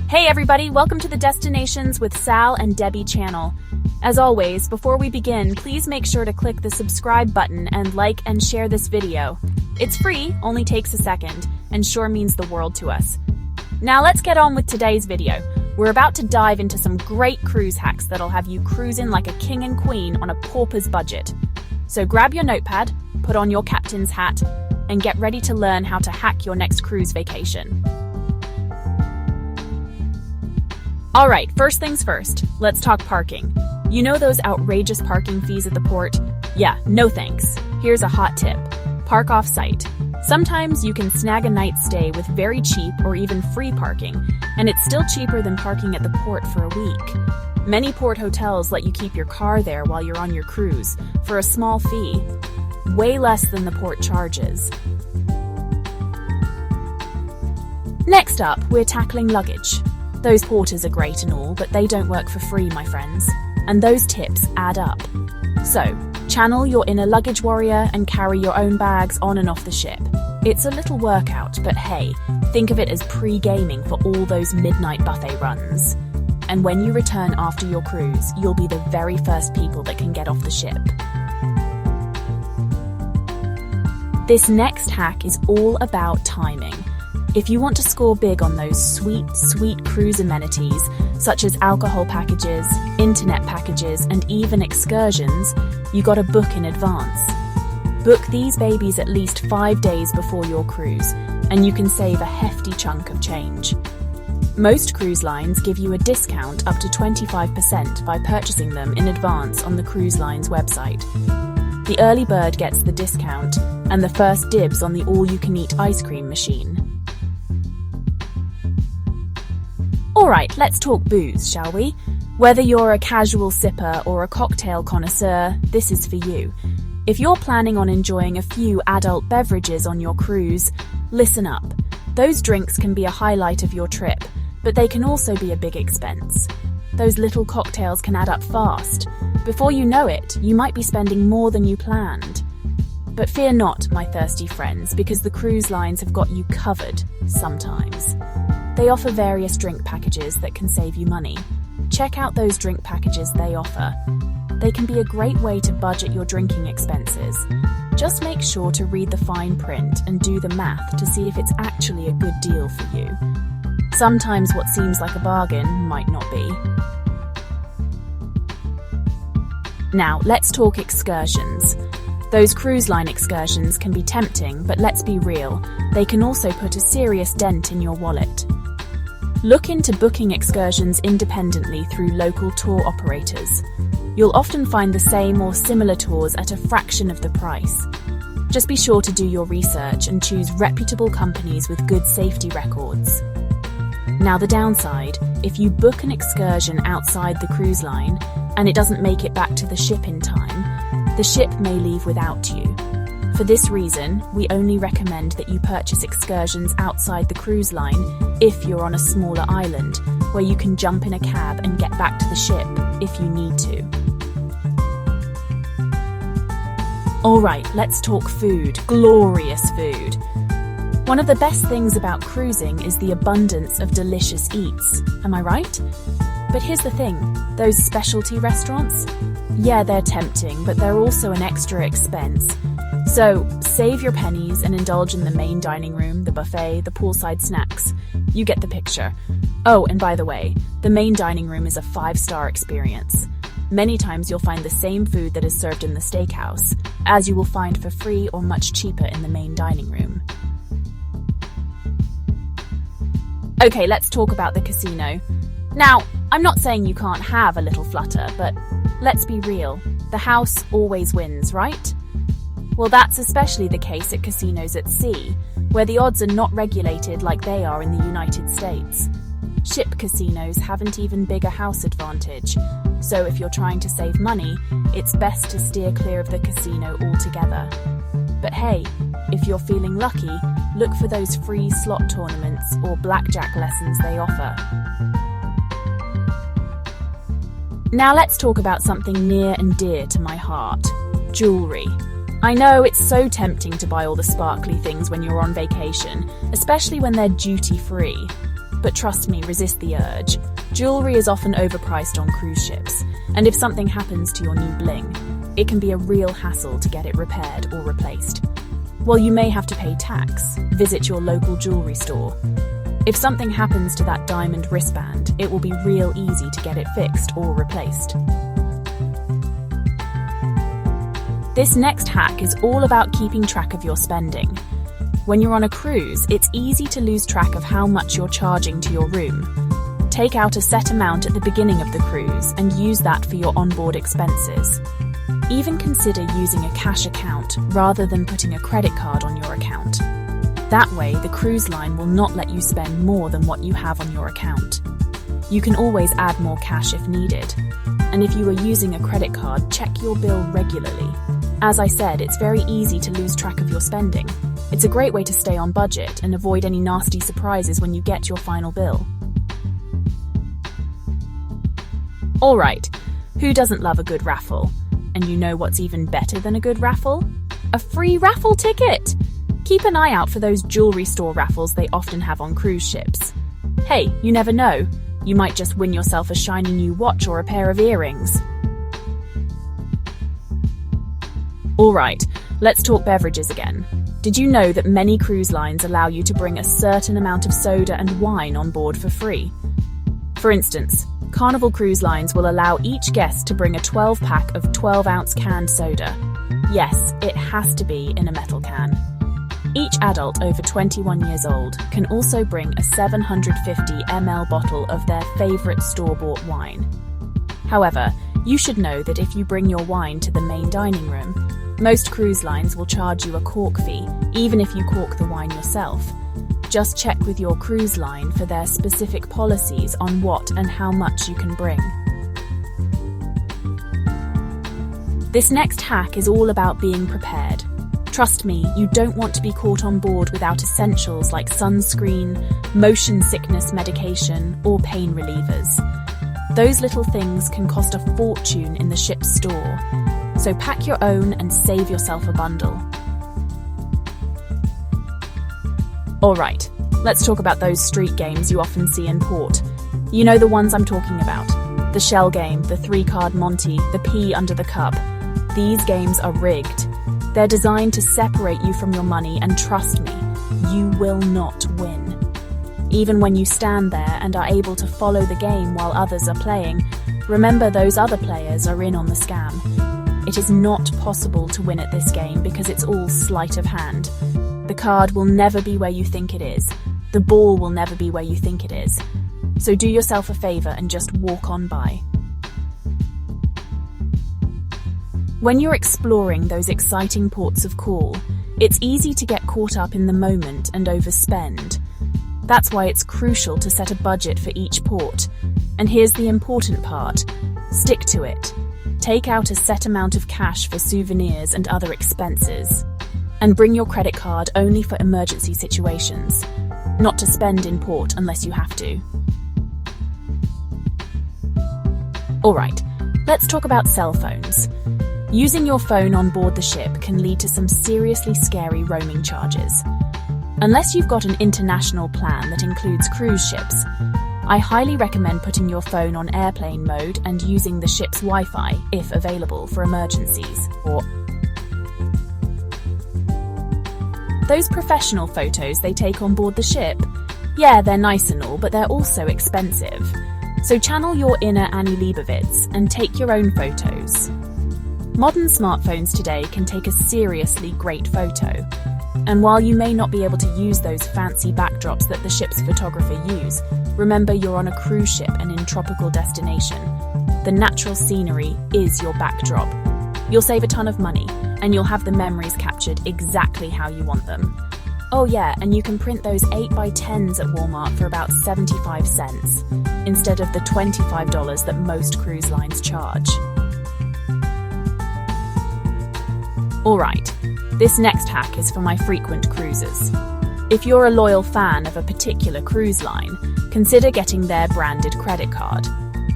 Hey everybody, welcome to the Destinations with Sal and Debi channel. As always, before we begin, please make sure to click the subscribe button and like and share this video. It's free, only takes a second, and sure means the world to us. Now let's get on with today's video. We're about to dive into some great cruise hacks that'll have you cruising like a king and queen on a pauper's budget. So grab your notepad, put on your captain's hat, and get ready to learn how to hack your next cruise vacation. Alright, first things first, let's talk parking. You know those outrageous parking fees at the port? Yeah, no thanks. Here's a hot tip. Park off-site. Sometimes you can snag a night stay with very cheap or even free parking, and it's still cheaper than parking at the port for a week. Many port hotels let you keep your car there while you're on your cruise for a small fee, way less than the port charges. Next up, we're tackling luggage. Those porters are great and all, but they don't work for free, my friends. And those tips add up. So, channel your inner luggage warrior and carry your own bags on and off the ship. It's a little workout, but hey, think of it as pre-gaming for all those midnight buffet runs. And when you return after your cruise, you'll be the very first people that can get off the ship. This next hack is all about timing. If you want to score big on those sweet cruise amenities, such as alcohol packages, internet packages, and even excursions, you gotta book in advance. Book these babies at least 5 days before your cruise, and you can save a hefty chunk of change. Most cruise lines give you a discount up to 25% by purchasing them in advance on the cruise line's website. The early bird gets the discount, and the first dibs on the all-you-can-eat ice cream machine. Alright, let's talk booze, shall we? Whether you're a casual sipper or a cocktail connoisseur, this is for you. If you're planning on enjoying a few adult beverages on your cruise, listen up. Those drinks can be a highlight of your trip, but they can also be a big expense. Those little cocktails can add up fast. Before you know it, you might be spending more than you planned. But fear not, my thirsty friends, because the cruise lines have got you covered sometimes. They offer various drink packages that can save you money. Check out those drink packages they offer. They can be a great way to budget your drinking expenses. Just make sure to read the fine print and do the math to see if it's actually a good deal for you. Sometimes what seems like a bargain might not be. Now, let's talk excursions. Those cruise line excursions can be tempting, but let's be real, they can also put a serious dent in your wallet. Look into booking excursions independently through local tour operators. You'll often find the same or similar tours at a fraction of the price. Just be sure to do your research and choose reputable companies with good safety records. Now the downside, if you book an excursion outside the cruise line and it doesn't make it back to the ship in time, the ship may leave without you. For this reason, we only recommend that you purchase excursions outside the cruise line if you're on a smaller island, where you can jump in a cab and get back to the ship if you need to. Alright, let's talk food. Glorious food. One of the best things about cruising is the abundance of delicious eats. Am I right? But here's the thing, those specialty restaurants? Yeah, they're tempting, but they're also an extra expense. So, save your pennies and indulge in the main dining room, the buffet, the poolside snacks. You get the picture. Oh, and by the way, the main dining room is a 5-star experience. Many times you'll find the same food that is served in the steakhouse, as you will find for free or much cheaper in the main dining room. Okay, let's talk about the casino. Now, I'm not saying you can't have a little flutter, but let's be real, the house always wins, right? Well, that's especially the case at casinos at sea, where the odds are not regulated like they are in the United States. Ship casinos have an even bigger house advantage, so if you're trying to save money, it's best to steer clear of the casino altogether. But hey, if you're feeling lucky, look for those free slot tournaments or blackjack lessons they offer. Now let's talk about something near and dear to my heart, jewellery. I know it's so tempting to buy all the sparkly things when you're on vacation, especially when they're duty-free. but trust me, resist the urge. Jewelry is often overpriced on cruise ships, and if something happens to your new bling, it can be a real hassle to get it repaired or replaced. While you may have to pay tax, visit your local jewelry store. If something happens to that diamond wristband, it will be real easy to get it fixed or replaced. This next hack is all about keeping track of your spending. When you're on a cruise, it's easy to lose track of how much you're charging to your room. Take out a set amount at the beginning of the cruise and use that for your onboard expenses. Even consider using a cash account rather than putting a credit card on your account. That way, the cruise line will not let you spend more than what you have on your account. You can always add more cash if needed. And if you are using a credit card, check your bill regularly. As I said, it's very easy to lose track of your spending. It's a great way to stay on budget and avoid any nasty surprises when you get your final bill. Alright, who doesn't love a good raffle? And you know what's even better than a good raffle? A free raffle ticket! Keep an eye out for those jewelry store raffles they often have on cruise ships. Hey, you never know. You might just win yourself a shiny new watch or a pair of earrings. Alright, let's talk beverages again. Did you know that many cruise lines allow you to bring a certain amount of soda and wine on board for free? For instance, Carnival Cruise Lines will allow each guest to bring a 12-pack of 12-ounce canned soda. Yes, it has to be in a metal can. Each adult over 21 years old can also bring a 750 ml bottle of their favourite store-bought wine. However, you should know that if you bring your wine to the main dining room, most cruise lines will charge you a cork fee, even if you cork the wine yourself. Just check with your cruise line for their specific policies on what and how much you can bring. This next hack is all about being prepared. Trust me, you don't want to be caught on board without essentials like sunscreen, motion sickness medication, or pain relievers. Those little things can cost a fortune in the ship's store, so pack your own and save yourself a bundle. Alright, let's talk about those street games you often see in port. You know the ones I'm talking about. The shell game, the 3-card Monty, the pee under the cup. These games are rigged. They're designed to separate you from your money, and trust me, you will not win. Even when you stand there and are able to follow the game while others are playing, remember those other players are in on the scam. It is not possible to win at this game because it's all sleight of hand. The card will never be where you think it is. The ball will never be where you think it is. So do yourself a favour and just walk on by. When you're exploring those exciting ports of call, it's easy to get caught up in the moment and overspend. That's why it's crucial to set a budget for each port. And here's the important part. Stick to it. Take out a set amount of cash for souvenirs and other expenses. And bring your credit card only for emergency situations. Not to spend in port unless you have to. Alright, let's talk about cell phones. Using your phone on board the ship can lead to some seriously scary roaming charges. Unless you've got an international plan that includes cruise ships, I highly recommend putting your phone on airplane mode and using the ship's Wi-Fi, if available, for emergencies. Or those professional photos they take on board the ship, yeah, they're nice and all, but they're also expensive. So channel your inner Annie Leibovitz and take your own photos. Modern smartphones today can take a seriously great photo. And while you may not be able to use those fancy backdrops that the ship's photographer use, remember you're on a cruise ship and in tropical destination. The natural scenery is your backdrop. You'll save a ton of money, and you'll have the memories captured exactly how you want them. Oh yeah, and you can print those 8x10s at Walmart for about 75 cents, instead of the $25 that most cruise lines charge. Alright, this next hack is for my frequent cruisers. If you're a loyal fan of a particular cruise line, consider getting their branded credit card.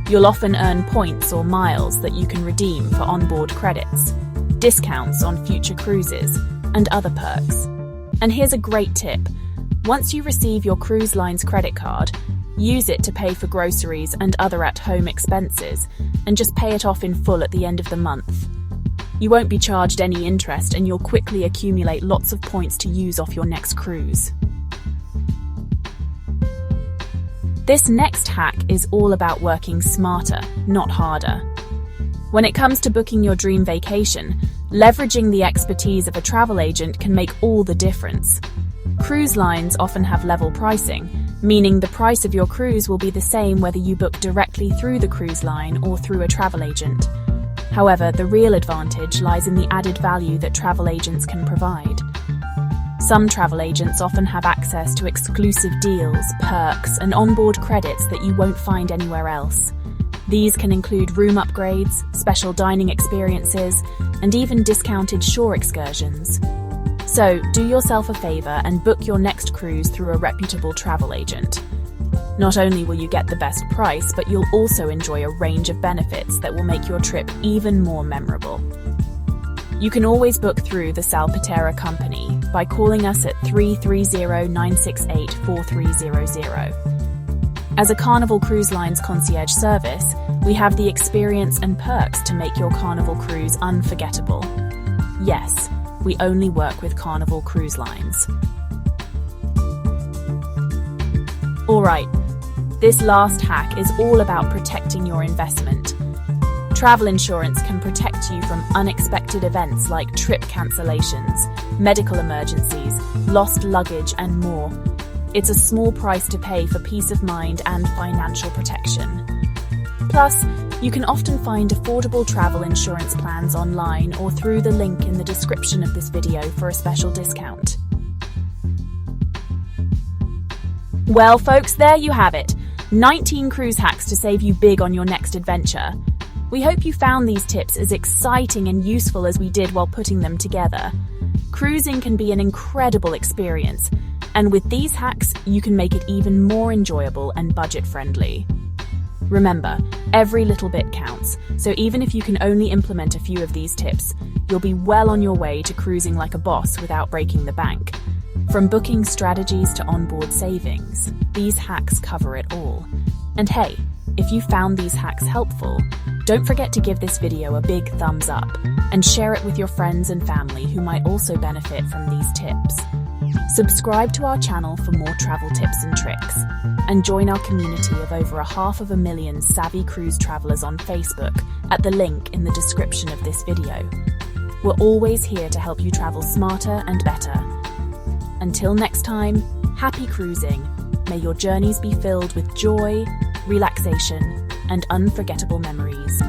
You'll often earn points or miles that you can redeem for onboard credits, discounts on future cruises, and other perks. And here's a great tip. Once you receive your cruise line's credit card, Use it to pay for groceries and other at-home expenses, and just pay it off in full at the end of the month. You won't be charged any interest, and you'll quickly accumulate lots of points to use off your next cruise. This next hack is all about working smarter, not harder. When it comes to booking your dream vacation, leveraging the expertise of a travel agent can make all the difference. Cruise lines often have level pricing, meaning the price of your cruise will be the same whether you book directly through the cruise line or through a travel agent. However, the real advantage lies in the added value that travel agents can provide. Some travel agents often have access to exclusive deals, perks, and onboard credits that you won't find anywhere else. These can include room upgrades, special dining experiences, and even discounted shore excursions. So, do yourself a favor and book your next cruise through a reputable travel agent. Not only will you get the best price, but you'll also enjoy a range of benefits that will make your trip even more memorable. You can always book through the Sal company by calling us at 330-968-4300. As a Carnival Cruise Line's concierge service, we have the experience and perks to make your Carnival cruise unforgettable. Yes, we only work with Carnival Cruise Lines. Alright, this last hack is all about protecting your investment. Travel insurance can protect you from unexpected events like trip cancellations, medical emergencies, lost luggage, and more. It's a small price to pay for peace of mind and financial protection. Plus, you can often find affordable travel insurance plans online or through the link in the description of this video for a special discount. Well, folks, there you have it. 19 cruise hacks to save you big on your next adventure. We hope you found these tips as exciting and useful as we did while putting them together. Cruising can be an incredible experience, and with these hacks, you can make it even more enjoyable and budget-friendly. Remember, every little bit counts, so even if you can only implement a few of these tips, you'll be well on your way to cruising like a boss without breaking the bank. From booking strategies to onboard savings, these hacks cover it all. And hey, if you found these hacks helpful, don't forget to give this video a big thumbs up and share it with your friends and family who might also benefit from these tips. Subscribe to our channel for more travel tips and tricks, and join our community of over 500,000 savvy cruise travelers on Facebook at the link in the description of this video. We're always here to help you travel smarter and better. Until next time, happy cruising. May your journeys be filled with joy, relaxation, and unforgettable memories.